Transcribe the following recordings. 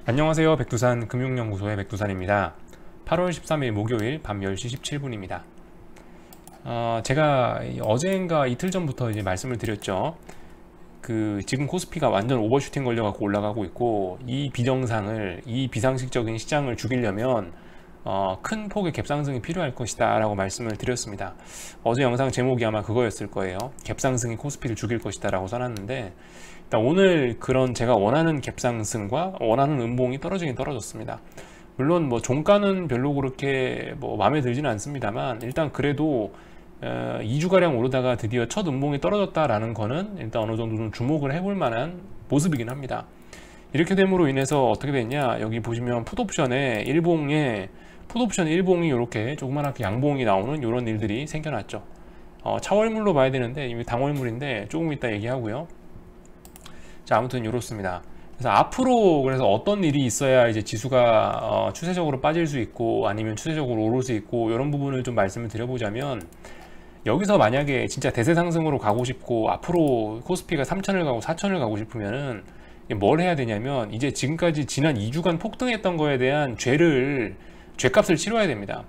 안녕하세요. 백두산 금융연구소의 백두산입니다. 8월 13일 목요일 밤 10시 17분입니다. 제가 어제인가 이틀 전부터 이제 말씀을 드렸죠. 지금 코스피가 완전 오버슈팅 걸려갖고 올라가고 있고, 이 비상식적인 시장을 죽이려면 큰 폭의 갭상승이 필요할 것이다 라고 말씀을 드렸습니다. 어제 영상 제목이 아마 그거였을 거예요. 갭상승이 코스피를 죽일 것이다 라고 써놨는데, 일단 오늘 그런 제가 원하는 갭상승과 원하는 음봉이 떨어지긴 떨어졌습니다. 물론 뭐 종가는 별로 그렇게 뭐 마음에 들지는 않습니다만, 일단 그래도 2주가량 오르다가 드디어 첫 음봉이 떨어졌다라는 거는 일단 어느 정도 좀 주목을 해볼 만한 모습이긴 합니다. 이렇게 됨으로 인해서 어떻게 됐냐, 여기 보시면 풋옵션 일봉이 이렇게 조그맣게 양봉이 나오는 이런 일들이 생겨났죠. 차월물로 봐야 되는데 이미 당월물인데 조금 이따 얘기하고요. 자, 아무튼 이렇습니다. 그래서 앞으로 그래서 어떤 일이 있어야 이제 지수가 추세적으로 빠질 수 있고 아니면 추세적으로 오를 수 있고, 이런 부분을 좀 말씀을 드려보자면, 여기서 만약에 진짜 대세 상승으로 가고 싶고 앞으로 코스피가 3천을 가고 4천을 가고 싶으면은 뭘 해야 되냐면, 이제 지금까지 지난 2주간 폭등했던 거에 대한 죄값을 치러야 됩니다.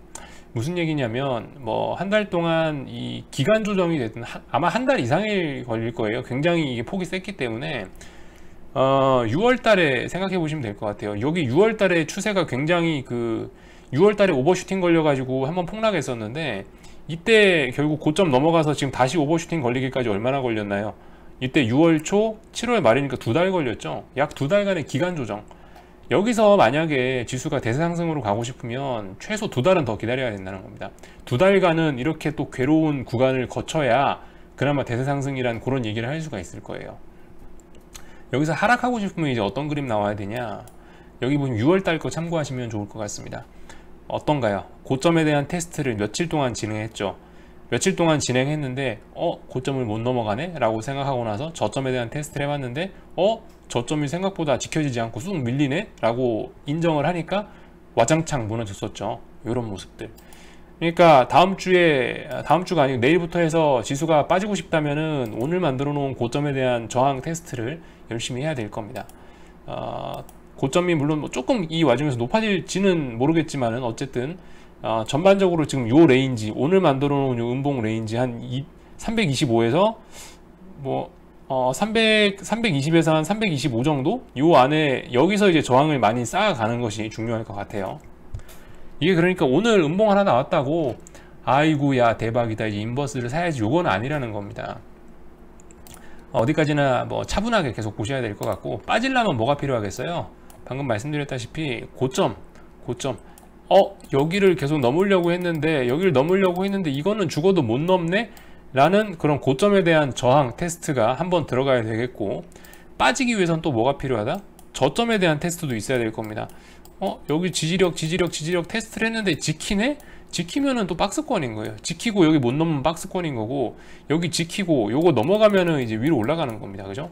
무슨 얘기냐면, 뭐 한 달 동안 이 기간 조정이 됐든 아마 한 달 이상이 걸릴 거예요. 굉장히 이게 폭이 셌기 때문에 6월 달에 생각해 보시면 될 것 같아요. 여기 6월 달에 추세가 굉장히 6월 달에 오버슈팅 걸려 가지고 한번 폭락했었는데, 이때 결국 고점 넘어가서 지금 다시 오버슈팅 걸리기까지 얼마나 걸렸나요? 이때 6월 초 7월 말이니까 2달 걸렸죠. 약 2달간의 기간 조정. 여기서 만약에 지수가 대세 상승으로 가고 싶으면 최소 2달은 더 기다려야 된다는 겁니다. 2달간은 이렇게 또 괴로운 구간을 거쳐야 그나마 대세 상승이란 그런 얘기를 할 수가 있을 거예요. 여기서 하락하고 싶으면 이제 어떤 그림 나와야 되냐, 여기 보면 6월달 거 참고하시면 좋을 것 같습니다. 어떤가요? 고점에 대한 테스트를 며칠 동안 진행했죠. 며칠 동안 진행했는데 고점을 못 넘어가네 라고 생각하고 나서 저점에 대한 테스트를 해봤는데 저점이 생각보다 지켜지지 않고 쑥 밀리네 라고 인정을 하니까 와장창 무너졌었죠. 이런 모습들. 그러니까 다음 주가 아니고 내일부터 해서 지수가 빠지고 싶다면은 오늘 만들어 놓은 고점에 대한 저항 테스트를 열심히 해야 될 겁니다. 고점이 물론 뭐 조금 이 와중에서 높아질지는 모르겠지만은 어쨌든 전반적으로 지금 요 레인지, 오늘 만들어 놓은 요 음봉 레인지 한 325에서 뭐 320에서 한 325 정도? 요 안에 여기서 이제 저항을 많이 쌓아가는 것이 중요할 것 같아요. 이게 그러니까 오늘 음봉 하나 나왔다고 아이고야 대박이다 이제 인버스를 사야지, 요건 아니라는 겁니다. 어디까지나 뭐 차분하게 계속 보셔야 될 것 같고, 빠지려면 뭐가 필요하겠어요? 방금 말씀드렸다시피 고점 여기를 계속 넘으려고 했는데 이거는 죽어도 못 넘네 라는 그런 고점에 대한 저항 테스트가 한번 들어가야 되겠고, 빠지기 위해선 또 뭐가 필요하다? 저점에 대한 테스트도 있어야 될 겁니다. 여기 지지력 테스트를 했는데 지키네? 지키면은 또 박스권인 거예요. 지키고 여기 못 넘으면 박스권인 거고, 여기 지키고 요거 넘어가면은 이제 위로 올라가는 겁니다. 그죠?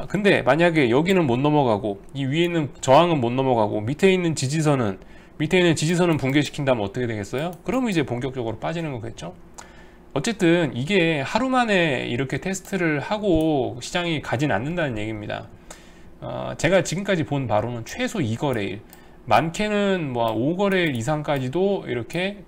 근데 만약에 여기는 못 넘어가고 이 위에 있는 저항은 못 넘어가고 밑에 있는 지지선은 붕괴시킨다면 어떻게 되겠어요? 그러면 이제 본격적으로 빠지는 거겠죠? 어쨌든 이게 하루 만에 이렇게 테스트를 하고 시장이 가진 않는다는 얘기입니다. 제가 지금까지 본 바로는 최소 2거래일, 많게는 뭐 5거래일 이상까지도 이렇게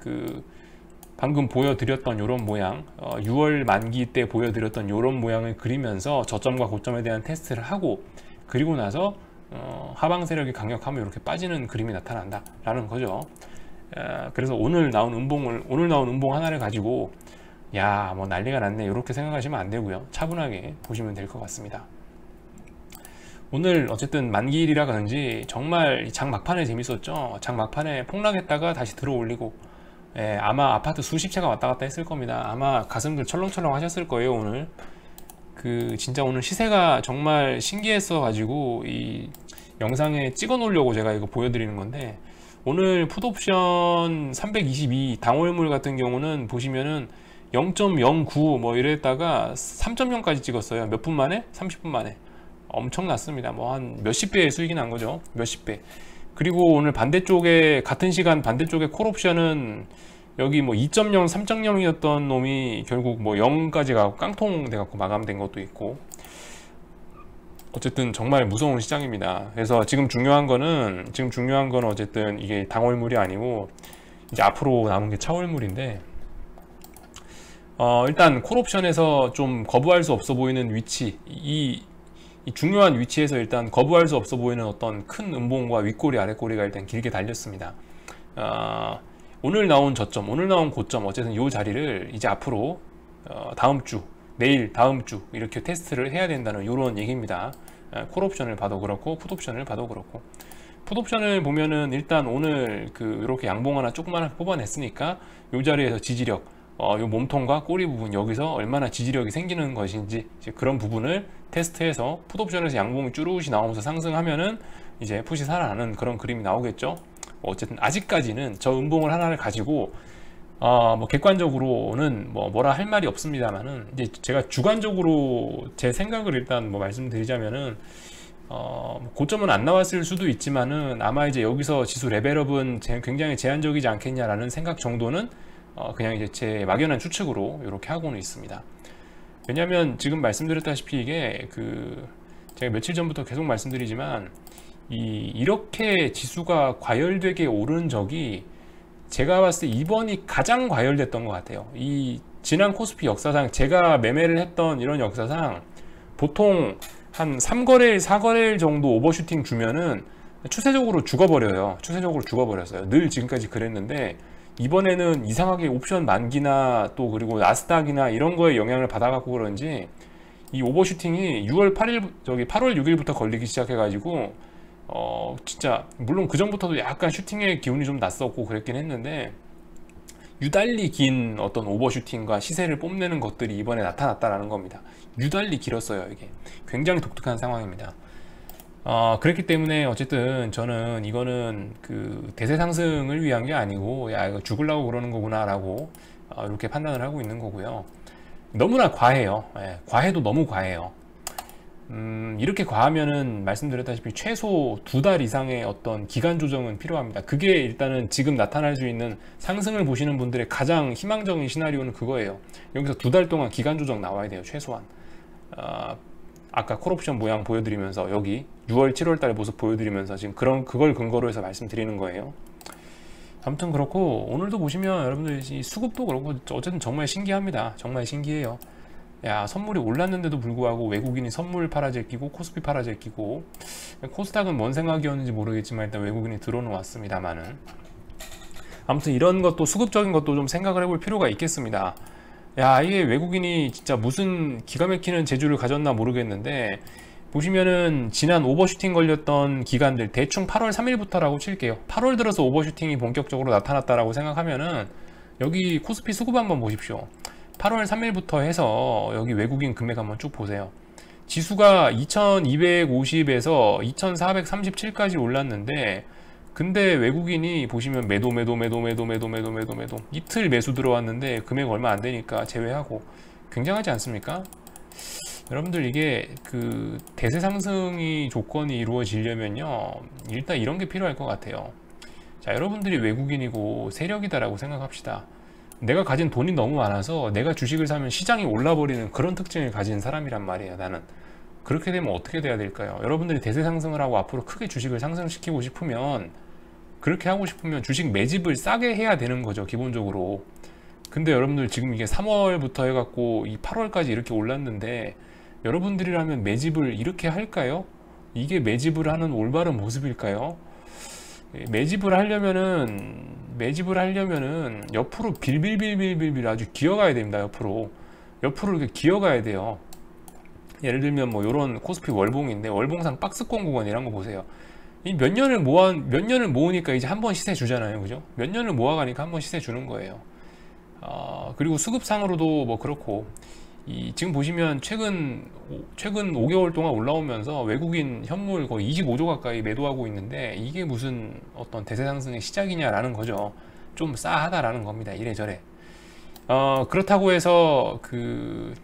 방금 보여드렸던 요런 모양, 6월 만기 때 보여드렸던 요런 모양을 그리면서 저점과 고점에 대한 테스트를 하고, 그리고 나서 하방 세력이 강력하면 이렇게 빠지는 그림이 나타난다 라는 거죠. 그래서 오늘 나온 음봉 하나를 가지고 야 뭐 난리가 났네 이렇게 생각하시면 안 되고요. 차분하게 보시면 될 것 같습니다. 오늘 어쨌든 만기일이라 그런지 정말 장 막판에 재밌었죠. 장 막판에 폭락했다가 다시 들어 올리고, 아마 아파트 수십 채가 왔다 갔다 했을 겁니다. 아마 가슴들 철렁철렁 하셨을 거예요. 오늘 진짜 오늘 시세가 정말 신기했어 가지고 이 영상에 찍어 놓으려고 제가 이거 보여드리는 건데, 오늘 풋옵션 322 당월물 같은 경우는 보시면은 0.09 뭐 이랬다가 3.0까지 찍었어요. 몇 분 만에? 30분 만에. 엄청났습니다. 뭐 한 몇십 배의 수익이 난 거죠. 몇십 배. 그리고 오늘 같은 시간 반대쪽에 콜옵션은 여기 뭐 2.0, 3.0이었던 놈이 결국 뭐 0까지 가고 깡통 돼갖고 마감된 것도 있고, 어쨌든 정말 무서운 시장입니다. 그래서 지금 중요한 거는 어쨌든 이게 당월물이 아니고 이제 앞으로 남은 게 차월물인데, 일단 콜옵션에서 좀 거부할 수 없어 보이는 위치, 이 중요한 위치에서 일단 거부할 수 없어 보이는 어떤 큰 음봉과 윗꼬리 아랫꼬리가 일단 길게 달렸습니다. 오늘 나온 저점, 오늘 나온 고점, 어쨌든 이 자리를 이제 앞으로 다음 주, 내일, 다음 주 이렇게 테스트를 해야 된다는 이런 얘기입니다. 콜옵션을 봐도 그렇고 풋옵션을 봐도 그렇고, 풋옵션을 보면은 일단 오늘 이렇게 양봉 하나 조그만하게 뽑아냈으니까 이 자리에서 지지력, 요 몸통과 꼬리 부분, 여기서 얼마나 지지력이 생기는 것인지 이제 그런 부분을 테스트해서 풋옵션에서 양봉이 쭈루시 나오면서 상승하면은 이제 풋이 살아나는 그런 그림이 나오겠죠. 어쨌든 아직까지는 저 음봉을 하나를 가지고 뭐 객관적으로는 뭐라 할 말이 없습니다만은, 이제 제가 주관적으로 제 생각을 일단 뭐 말씀드리자면은, 고점은 안 나왔을 수도 있지만은 아마 이제 여기서 지수 레벨업은 굉장히 제한적이지 않겠냐라는 생각 정도는 그냥 이제 제 막연한 추측으로 이렇게 하고는 있습니다. 왜냐하면 지금 말씀드렸다시피 이게 제가 며칠 전부터 계속 말씀드리지만, 이렇게 지수가 과열되게 오른 적이 제가 봤을 때 이번이 가장 과열됐던 것 같아요. 이 지난 코스피 역사상, 제가 매매를 했던 이런 역사상 보통 한 3거래일 4거래일 정도 오버슈팅 주면은 추세적으로 죽어버려요. 추세적으로 죽어버렸어요. 늘 지금까지 그랬는데, 이번에는 이상하게 옵션 만기나 또 그리고 나스닥이나 이런 거에 영향을 받아갖고 그런지 이 오버슈팅이 8월 6일부터 걸리기 시작해가지고 진짜 물론 그 전부터도 약간 슈팅의 기운이 좀 났었고 그랬긴 했는데, 유달리 긴 어떤 오버슈팅과 시세를 뽐내는 것들이 이번에 나타났다라는 겁니다. 유달리 길었어요. 이게 굉장히 독특한 상황입니다. 그렇기 때문에 어쨌든 저는 이거는 대세 상승을 위한 게 아니고, 야 이거 죽으려고 그러는 거구나 라고 이렇게 판단을 하고 있는 거고요. 너무나 과해요. 과해도 너무 과해요. 이렇게 과하면은 말씀드렸다시피 최소 2달 이상의 어떤 기간 조정은 필요합니다. 그게 일단은 지금 나타날 수 있는 상승을 보시는 분들의 가장 희망적인 시나리오는 그거예요. 여기서 2달 동안 기간 조정 나와야 돼요. 최소한. 아까 콜옵션 모양 보여드리면서 여기 6월 7월 달 모습 보여드리면서 지금 그걸 근거로 해서 말씀드리는 거예요. 아무튼 그렇고, 오늘도 보시면 여러분들 이 수급도 그렇고 어쨌든 정말 신기합니다. 정말 신기해요. 야, 선물이 올랐는데도 불구하고 외국인이 선물 팔아제끼고 코스피 팔아제끼고, 코스닥은 뭔 생각이었는지 모르겠지만 일단 외국인이 들어놓았습니다만은, 아무튼 이런 것도 수급적인 것도 좀 생각을 해볼 필요가 있겠습니다. 야, 이게 외국인이 진짜 무슨 기가 막히는 재주를 가졌나 모르겠는데, 보시면은 지난 오버슈팅 걸렸던 기간들 대충 8월 3일부터라고 칠게요. 8월 들어서 오버슈팅이 본격적으로 나타났다라고 생각하면은 여기 코스피 수급 한번 보십시오. 8월 3일부터 해서 여기 외국인 금액 한번 쭉 보세요. 지수가 2250에서 2437까지 올랐는데, 근데 외국인이 보시면 매도 이틀 매수 들어왔는데 금액 얼마 안 되니까 제외하고, 굉장하지 않습니까? 여러분들 이게 대세 상승이 조건이 이루어지려면요, 일단 이런 게 필요할 것 같아요. 자, 여러분들이 외국인이고 세력이다라고 생각합시다. 내가 가진 돈이 너무 많아서 내가 주식을 사면 시장이 올라버리는 그런 특징을 가진 사람이란 말이에요. 나는 그렇게 되면 어떻게 돼야 될까요? 여러분들이 대세 상승을 하고 앞으로 크게 주식을 상승시키고 싶으면, 그렇게 하고 싶으면 주식 매집을 싸게 해야 되는 거죠, 기본적으로. 근데 여러분들 지금 이게 3월부터 해갖고 이 8월까지 이렇게 올랐는데, 여러분들이라면 매집을 이렇게 할까요? 이게 매집을 하는 올바른 모습일까요? 매집을 하려면은 옆으로 빌빌 아주 기어가야 됩니다. 옆으로 이렇게 기어가야 돼요. 예를 들면 뭐 요런 코스피 월봉인데, 월봉상 박스권 구간 이런 거 보세요. 이 몇 년을 모으니까 이제 한 번 시세 주잖아요. 그죠? 몇 년을 모아가니까 한 번 시세 주는 거예요. 그리고 수급상으로도 뭐 그렇고, 지금 보시면 최근 5개월 동안 올라오면서 외국인 현물 거의 25조 가까이 매도하고 있는데, 이게 무슨 어떤 대세 상승의 시작이냐라는 거죠. 좀 싸하다라는 겁니다. 이래저래. 그렇다고 해서 그래요.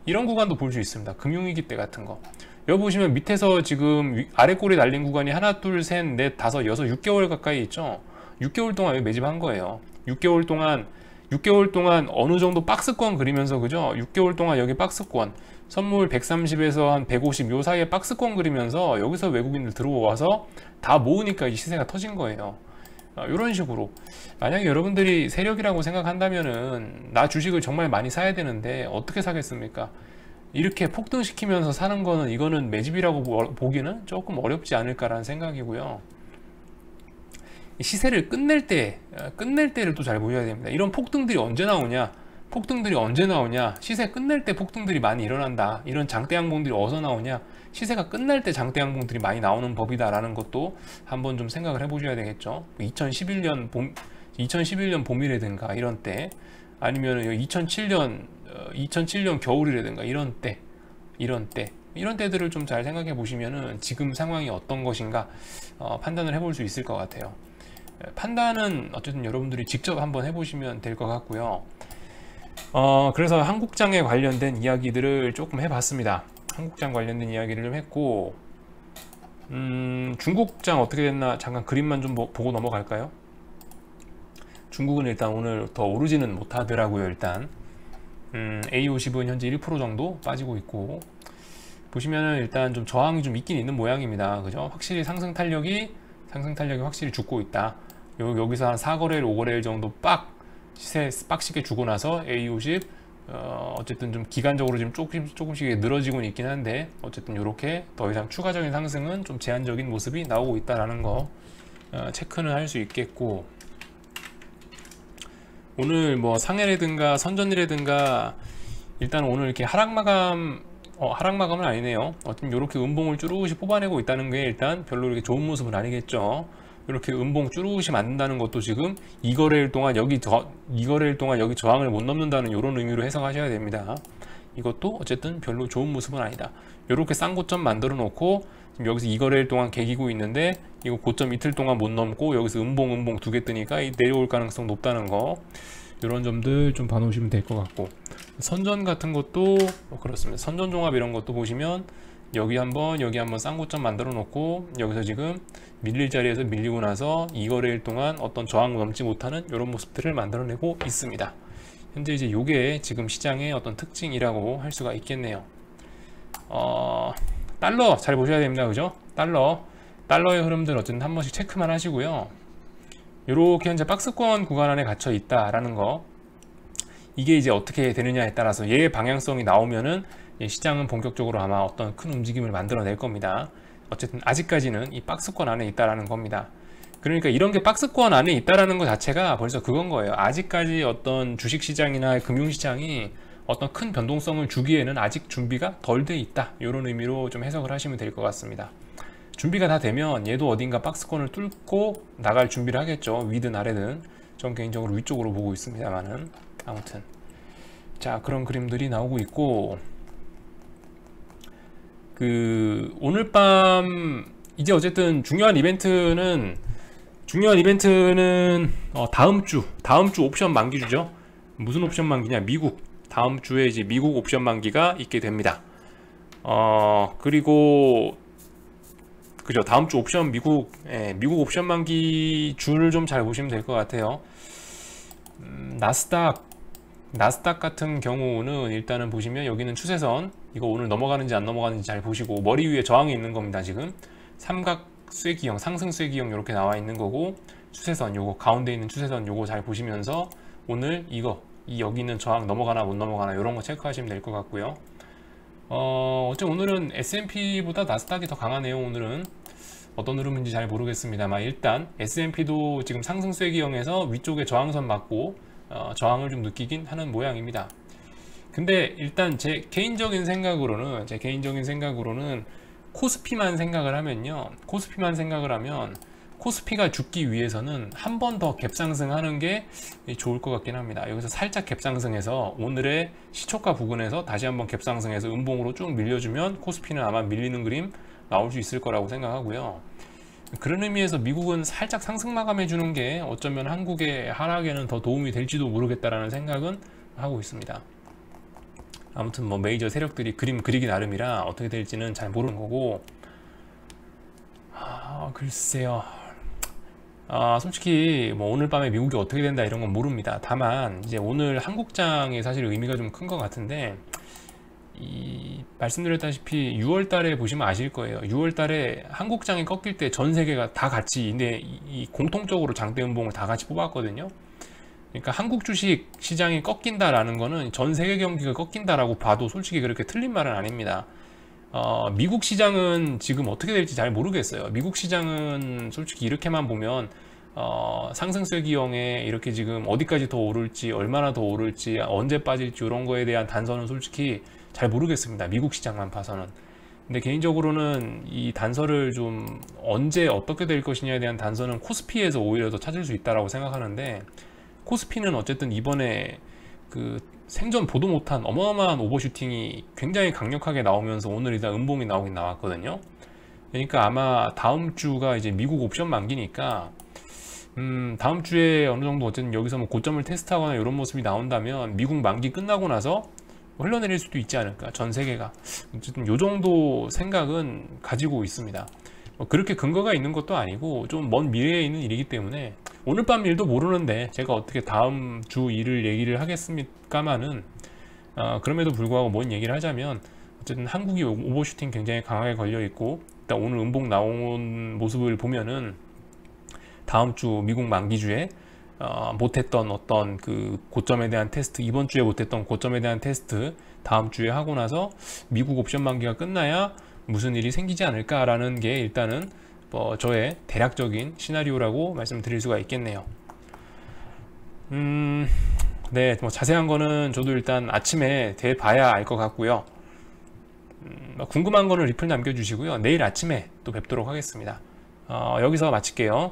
이런 구간도 볼 수 있습니다. 금융위기 때 같은 거. 여기 보시면 밑에서 지금 아래 꼬리 날린 구간이 하나, 둘, 셋, 넷, 다섯, 여섯, 6개월 가까이 있죠. 6개월 동안 여기 매집한 거예요. 6개월 동안 어느 정도 박스권 그리면서, 그죠? 6개월 동안 여기 박스권, 선물 130에서 한 150 요 사이에 박스권 그리면서 여기서 외국인들 들어와서 다 모으니까 이 시세가 터진 거예요. 이런 식으로 만약에 여러분들이 세력이라고 생각한다면은 나 주식을 정말 많이 사야 되는데 어떻게 사겠습니까? 이렇게 폭등시키면서 사는 거는 이거는 매집이라고 보기는 조금 어렵지 않을까라는 생각이고요. 시세를 끝낼 때를 또 잘 보셔야 됩니다. 이런 폭등들이 언제 나오냐? 시세 끝낼 때 폭등들이 많이 일어난다. 이런 장대 양봉들이 어디서 나오냐? 시세가 끝날 때 장대 양봉들이 많이 나오는 법이다라는 것도 한번 좀 생각을 해보셔야 되겠죠. 2011년 봄이라든가 이런 때, 아니면 2007년 겨울이라든가 이런 때들을 좀 잘 생각해 보시면은 지금 상황이 어떤 것인가 판단을 해볼 수 있을 것 같아요. 판단은 어쨌든 여러분들이 직접 한번 해보시면 될 것 같고요. 그래서 한국장에 관련된 이야기들을 조금 해봤습니다. 한국장 관련된 이야기를 좀 했고, 중국장 어떻게 됐나 잠깐 그림만 좀 보고 넘어갈까요? 중국은 일단 오늘 더 오르지는 못하더라고요. 일단 A50은 현재 1% 정도 빠지고 있고, 보시면은 일단 좀 저항이 좀 있긴 있는 모양입니다. 그죠? 확실히 상승 탄력이 확실히 죽고 있다. 여기서 한 4거래일 5거래일 정도 시세 빡시게 주고 나서 A50 어쨌든 좀 기간적으로 지금 조금씩 늘어지고 있긴 한데, 어쨌든 이렇게 더 이상 추가적인 상승은 좀 제한적인 모습이 나오고 있다라는 거 체크는 할 수 있겠고, 오늘 뭐 상해라든가 선전이라든가 일단 오늘 이렇게 하락 마감은 아니네요. 어쨌든 이렇게 음봉을 쭈루시 뽑아내고 있다는 게 일단 별로 이렇게 좋은 모습은 아니겠죠. 이렇게 음봉 쭈루시 만든다는 것도 지금 2거래일 동안 여기 저항을 못 넘는다는 이런 의미로 해석하셔야 됩니다. 이것도 어쨌든 별로 좋은 모습은 아니다. 이렇게 싼 고점 만들어 놓고 지금 여기서 2거래일 동안 개기고 있는데, 이거 고점 이틀 동안 못 넘고 여기서 음봉 두 개 뜨니까 내려올 가능성 높다는 거, 이런 점들 좀 봐놓으시면 될 것 같고, 선전 같은 것도 그렇습니다. 선전 종합 이런 것도 보시면 여기 한번 싼 고점 만들어 놓고 여기서 지금 밀릴 자리에서 밀리고 나서 2거래일 동안 어떤 저항 넘지 못하는 이런 모습들을 만들어내고 있습니다. 현재 이제 요게 지금 시장의 어떤 특징이라고 할 수가 있겠네요. 달러 잘 보셔야 됩니다. 그죠? 달러의 흐름들 어쨌든 한 번씩 체크만 하시고요. 요렇게 현재 박스권 구간 안에 갇혀 있다라는 거, 이게 이제 어떻게 되느냐에 따라서 얘의 방향성이 나오면은 시장은 본격적으로 아마 어떤 큰 움직임을 만들어낼 겁니다. 어쨌든 아직까지는 이 박스권 안에 있다라는 겁니다. 그러니까 이런 게 박스권 안에 있다라는 것 자체가 벌써 그건 거예요. 아직까지 어떤 주식시장이나 금융시장이 어떤 큰 변동성을 주기에는 아직 준비가 덜 돼 있다, 이런 의미로 좀 해석을 하시면 될 것 같습니다. 준비가 다 되면 얘도 어딘가 박스권을 뚫고 나갈 준비를 하겠죠. 위든 아래든. 전 개인적으로 위쪽으로 보고 있습니다만은, 아무튼 자, 그런 그림들이 나오고 있고, 오늘 밤 이제 어쨌든 중요한 이벤트는 다음 주 옵션 만기주죠. 무슨 옵션 만기냐? 다음 주에 이제 미국 옵션 만기가 있게 됩니다. 그리고 그죠, 다음 주 옵션 미국 옵션 만기 주를 좀 잘 보시면 될 것 같아요. 나스닥 같은 경우는 일단은 보시면 여기는 추세선, 이거 오늘 넘어가는지 안 넘어가는지 잘 보시고, 머리 위에 저항이 있는 겁니다. 지금 삼각 쐐기형, 상승 쐐기형 이렇게 나와 있는 거고, 추세선 요거 가운데 있는 추세선 요거 잘 보시면서 오늘 여기 있는 저항 넘어가나 못 넘어가나 이런 거 체크하시면 될 것 같고요. 어쨌든 오늘은 S&P보다 나스닥이 더 강하네요. 오늘은 어떤 흐름인지 잘 모르겠습니다만, 일단 S&P도 지금 상승 쐐기형에서 위쪽에 저항선 맞고 저항을 좀 느끼긴 하는 모양입니다. 근데 일단 제 개인적인 생각으로는 코스피만 생각을 하면 코스피가 죽기 위해서는 한 번 더 갭상승하는 게 좋을 것 같긴 합니다. 여기서 살짝 갭상승해서 오늘의 시초가 부근에서 다시 한번 갭상승해서 음봉으로 쭉 밀려주면 코스피는 아마 밀리는 그림 나올 수 있을 거라고 생각하고요. 그런 의미에서 미국은 살짝 상승 마감해 주는 게 어쩌면 한국의 하락에는 더 도움이 될지도 모르겠다라는 생각은 하고 있습니다. 아무튼 뭐 메이저 세력들이 그림 그리기 나름이라 어떻게 될지는 잘 모르는 거고, 글쎄요. 솔직히 뭐 오늘 밤에 미국이 어떻게 된다 이런 건 모릅니다. 다만 이제 오늘 한국장이 사실 의미가 좀 큰 것 같은데, 말씀드렸다시피 6월 달에 보시면 아실 거예요. 6월 달에 한국장이 꺾일 때 전 세계가 다 같이, 근데 공통적으로 장대 음봉을 다 같이 뽑았거든요. 그러니까 한국 주식 시장이 꺾인다라는 거는 전 세계 경기가 꺾인다라고 봐도 솔직히 그렇게 틀린 말은 아닙니다. 미국 시장은 지금 어떻게 될지 잘 모르겠어요. 미국 시장은 솔직히 이렇게만 보면 상승세 기형에 이렇게 지금 어디까지 더 오를지, 얼마나 더 오를지, 언제 빠질지 이런 거에 대한 단서는 솔직히 잘 모르겠습니다. 미국 시장만 봐서는. 근데 개인적으로는 이 단서를 좀 언제 어떻게 될 것이냐에 대한 단서는 코스피에서 오히려 더 찾을 수 있다라고 생각하는데, 코스피는 어쨌든 이번에 그 생전 보도 못한 어마어마한 오버슈팅이 굉장히 강력하게 나오면서 오늘 일단 음봉이 나오긴 나왔거든요. 그러니까 아마 다음 주가 이제 미국 옵션 만기니까 다음 주에 어느 정도 어쨌든 여기서 뭐 고점을 테스트하거나 이런 모습이 나온다면 미국 만기 끝나고 나서 흘러내릴 수도 있지 않을까, 전 세계가. 어쨌든 요 정도 생각은 가지고 있습니다. 뭐 그렇게 근거가 있는 것도 아니고 좀 먼 미래에 있는 일이기 때문에 오늘 밤 일도 모르는데 제가 어떻게 다음 주 일을 얘기를 하겠습니까마는, 그럼에도 불구하고 뭔 얘기를 하자면 어쨌든 한국이 오버슈팅 굉장히 강하게 걸려 있고, 일단 오늘 음봉 나온 모습을 보면은 다음 주 미국 만기주에 못했던 어떤 그 고점에 대한 테스트, 이번 주에 못했던 고점에 대한 테스트 다음 주에 하고 나서 미국 옵션 만기가 끝나야 무슨 일이 생기지 않을까라는 게 일단은 저의 대략적인 시나리오라고 말씀드릴 수가 있겠네요. 네, 뭐 자세한 거는 저도 일단 아침에 돼봐야 알 것 같고요. 궁금한 거는 리플 남겨주시고요. 내일 아침에 또 뵙도록 하겠습니다. 여기서 마칠게요.